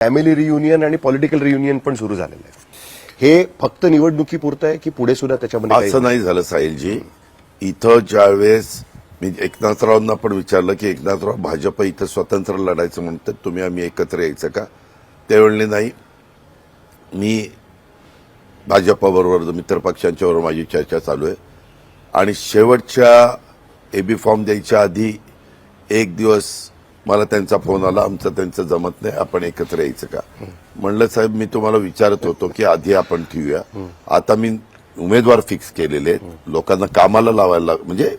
Family reunion आणि political reunion पण सुरू झालेलं आहे. हे फक्त निवडणुकीपुरतं आहे की पुढे सुद्धा त्याच्यामध्ये काही- असं नाही झालं साहिलजी. इथं ज्यावेळेस मी एकनाथरावांना पण विचारलं की एकनाथराव भाजप इथं स्वतंत्र लढायचं म्हणतात, तुम्ही आम्ही एकत्र यायचं का? त्यावेळी नाही, मी भाजपबरोबर मित्रपक्षांच्या बरोबर माझी चर्चा चालू आहे आणि शेवटच्या एबी फॉर्म द्यायच्या आधी एक दिवस मला त्यांचा फोन आला, आमचं त्यांचं जमत नाही, आपण एकत्र यायचं का? म्हणलं साहेब मी तुम्हाला विचारत होतो की आधी आपण ठेवूया, आता मी उमेदवार फिक्स केलेले आहेत, लोकांना कामाला लावायला म्हणजे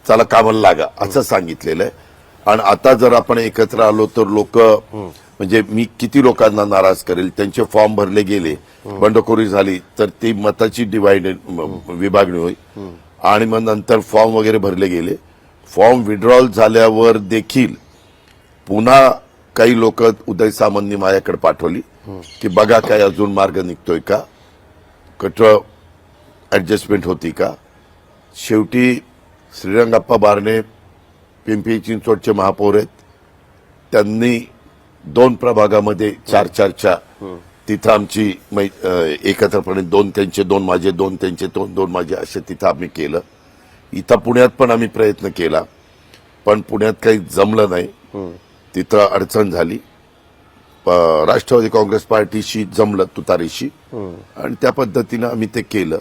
चला कामाला लागा असं सांगितलेलं आहे. आणि आता जर आपण एकत्र आलो तर लोक म्हणजे मी किती लोकांना नाराज करेल. त्यांचे फॉर्म भरले गेले, बंडखोरी झाली तर ती मताची विभागणी होईल आणि मग नंतर फॉर्म वगैरे भरले गेले. फॉर्म विड्रॉल झाल्यावर देखील पुन्हा काही लोक उदय सामंतनी माझ्याकडे पाठवली की बघा काय अजून मार्ग निघतोय का, कठोर ऍडजस्टमेंट होती का. शेवटी श्रीरंगप्पा बारणे पिंपरी चिंचवडचे महापौर आहेत, त्यांनी 2 प्रभागामध्ये 4-4च्या तिथं आमची एकत्रपणे 2 त्यांचे 2 माझे 2 त्यांचे 2 माझे असे तिथं आम्ही केलं. इथं पुण्यात पण आम्ही प्रयत्न केला पण पुण्यात काही जमलं नाही, तिथं अडचण झाली. राष्ट्रवादी काँग्रेस पार्टीशी जमलं तुतारीशी आणि त्या पद्धतीनं आम्ही ते केलं.